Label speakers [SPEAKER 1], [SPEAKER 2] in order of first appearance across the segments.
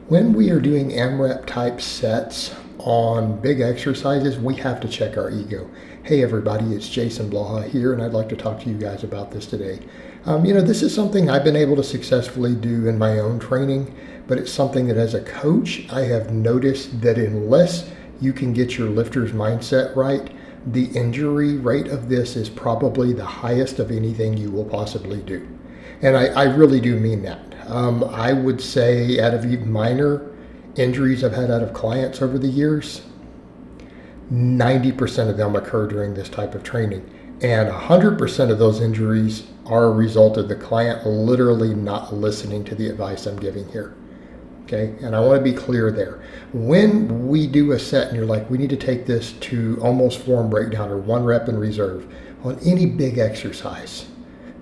[SPEAKER 1] When we are doing AMRAP type sets on big exercises, we have to check our ego. Hey everybody, it's Jason Blaha here, and I'd like to talk to you guys about this today. This is something I've been able to successfully do in my own training, but it's something that as a coach, I have noticed that unless you can get your lifter's mindset right, the injury rate of this is probably the highest of anything you will possibly do. And I really do mean that. I would say out of even minor injuries I've had out of clients over the years, 90% of them occur during this type of training. And 100% of those injuries are a result of the client literally not listening to the advice I'm giving here. Okay, and I want to be clear there. When we do a set and you're like, we need to take this to almost form breakdown or 1 rep in reserve on any big exercise,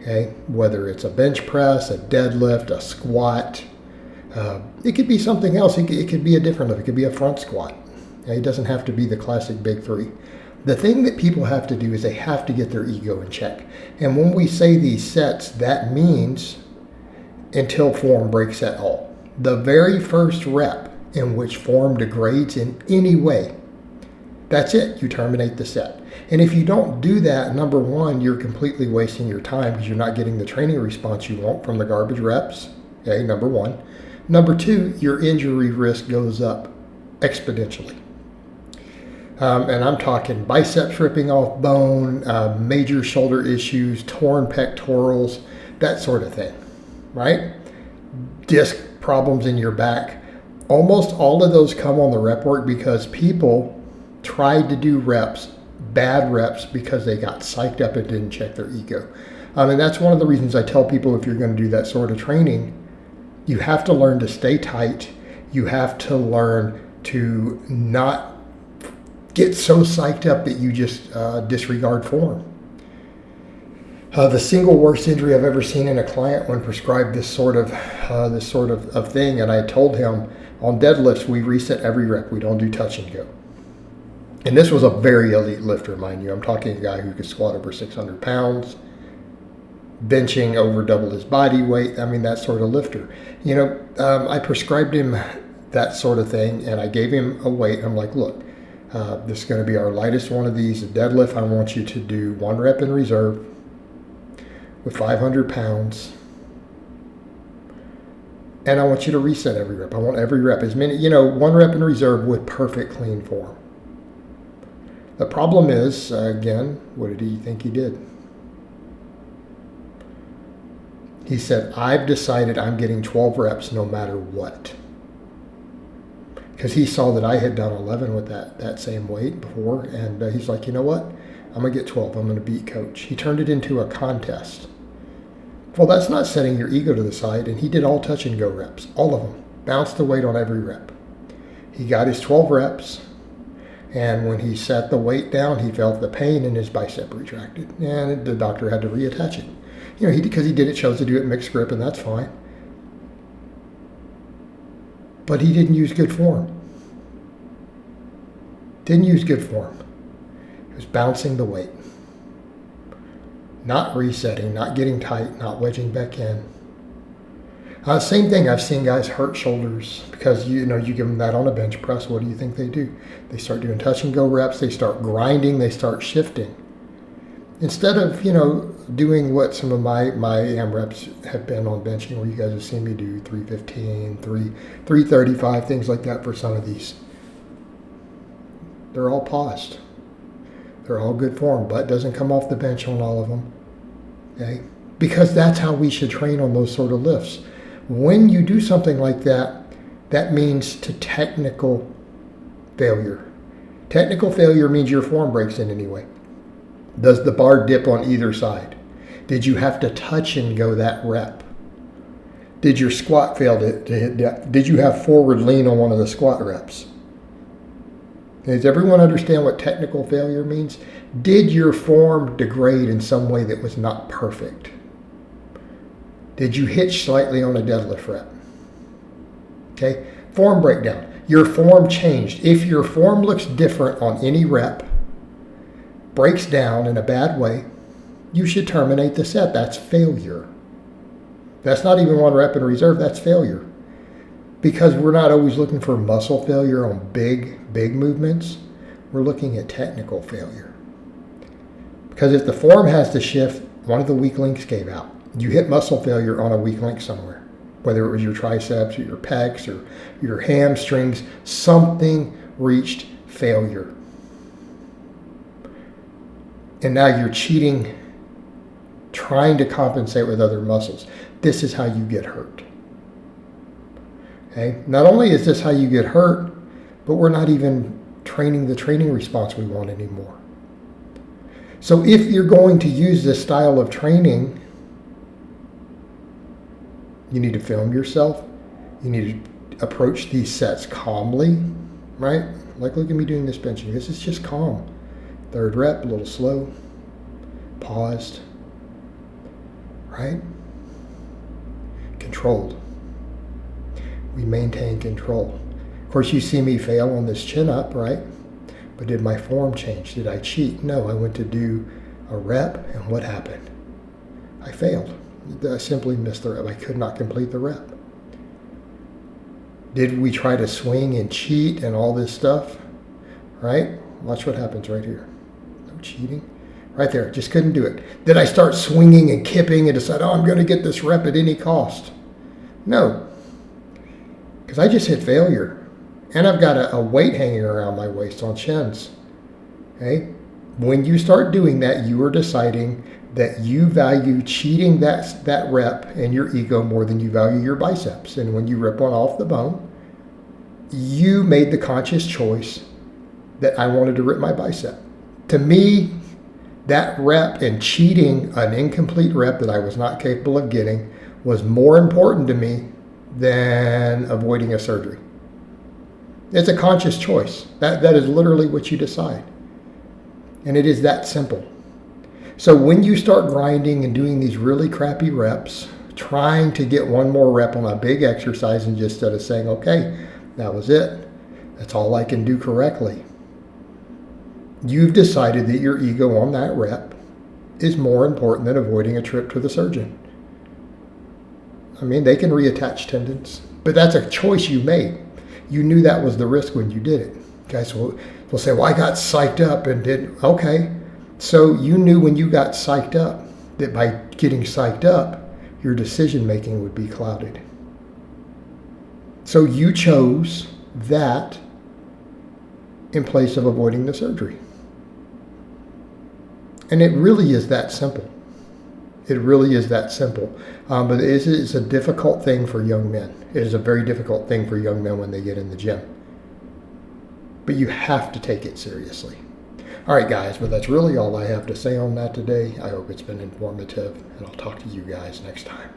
[SPEAKER 1] okay, whether it's a bench press, a deadlift, a squat, it could be something else. It could be a different lift. It could be a front squat. Okay? It doesn't have to be the classic big three. The thing that people have to do is they have to get their ego in check. And when we say these sets, that means until form breaks at all. The very first rep in which form degrades in any way, that's it. You terminate the set. And if you don't do that, number one, you're completely wasting your time because you're not getting the training response you want from the garbage reps. Okay, number one. Number two, your injury risk goes up exponentially. And I'm talking biceps ripping off bone, major shoulder issues, torn pectorals, that sort of thing, right? Disc problems in your back. Almost all of those come on the rep work because people tried to do reps, bad reps, because they got psyched up and didn't check their ego. And that's one of the reasons I tell people if you're going to do that sort of training, you have to learn to stay tight. You have to learn to not get so psyched up that you just disregard form. The single worst injury I've ever seen in a client when prescribed this sort of thing, and I told him on deadlifts we reset every rep. We don't do touch and go. And this was a very elite lifter, mind you. I'm talking a guy who could squat over 600 pounds, benching over double his body weight. I mean, that sort of lifter. I prescribed him that sort of thing, and I gave him a weight. I'm like, look, this is going to be our lightest one of these, a deadlift. I want you to do 1 rep in reserve with 500 pounds. And I want you to reset every rep. I want every rep, as many, 1 rep in reserve with perfect clean form. The problem is, again, what did he think he did? He said, I've decided I'm getting 12 reps no matter what. Because he saw that I had done 11 with that same weight before. And he's like, you know what? I'm going to get 12. I'm going to beat coach. He turned it into a contest. Well, that's not setting your ego to the side. And he did all touch and go reps, all of them. Bounced the weight on every rep. He got his 12 reps. And when he set the weight down, he felt the pain and his bicep retracted. And the doctor had to reattach it. Because he chose to do it mixed grip, and that's fine. But he didn't use good form. Didn't use good form. He was bouncing the weight. Not resetting, not getting tight, not wedging back in. Same thing, I've seen guys hurt shoulders because you give them that on a bench press. What do you think they do? They start doing touch and go reps, they start grinding, they start shifting. Instead of, doing what some of my AMRAPs have been on benching, where you guys have seen me do 315, 335, things like that for some of these. They're all paused. They're all good form. Butt doesn't come off the bench on all of them. Okay? Because that's how we should train on those sort of lifts. When you do something like that, that means to technical failure. Technical failure means your form breaks in anyway. Does the bar dip on either side? Did you have to touch and go that rep? Did your squat fail to hit depth? Did you have forward lean on one of the squat reps? Does everyone understand what technical failure means? Did your form degrade in some way that was not perfect? Did you hitch slightly on a deadlift rep? Okay, form breakdown. Your form changed. If your form looks different on any rep, breaks down in a bad way, you should terminate the set. That's failure. That's not even 1 rep in reserve. That's failure. because we're not always looking for muscle failure on big movements, we're looking at technical failure. Because if the form has to shift, one of the weak links gave out. You hit muscle failure on a weak link somewhere, whether it was your triceps or your pecs or your hamstrings, something reached failure. And now you're cheating, trying to compensate with other muscles. This is how you get hurt. Okay? Not only is this how you get hurt, but we're not even training the training response we want anymore. So if you're going to use this style of training, you need to film yourself. You need to approach these sets calmly, right? Like, look at me doing this benching. This is just calm. Third rep, a little slow, paused, right? Controlled. We maintain control. Of course, you see me fail on this chin up, right? But did my form change? Did I cheat? No, I went to do a rep, and what happened? I failed. I simply missed the rep. I could not complete the rep. Did we try to swing and cheat and all this stuff? Right? Watch what happens right here. No cheating. Right there. Just couldn't do it. Did I start swinging and kipping and decide, oh, I'm going to get this rep at any cost? No. Because I just hit failure. And I've got a weight hanging around my waist on chins. Okay? When you start doing that, you are deciding that you value cheating that rep and your ego more than you value your biceps. And when you rip one off the bone, you made the conscious choice that I wanted to rip my bicep. To me, that rep and cheating an incomplete rep that I was not capable of getting was more important to me than avoiding a surgery. It's a conscious choice. That is literally what you decide. And it is that simple. So when you start grinding and doing these really crappy reps, trying to get one more rep on a big exercise and just instead of saying, okay, that was it. That's all I can do correctly. You've decided that your ego on that rep is more important than avoiding a trip to the surgeon. I mean, they can reattach tendons, but that's a choice you made. You knew that was the risk when you did it. Guys will say, well, I got psyched up and did, okay. So you knew when you got psyched up that by getting psyched up, your decision making would be clouded. So you chose that in place of avoiding the surgery. And it really is that simple. It really is that simple. But it is a difficult thing for young men. It is a very difficult thing for young men when they get in the gym. But you have to take it seriously. All right, guys, but that's really all I have to say on that today. I hope it's been informative, and I'll talk to you guys next time.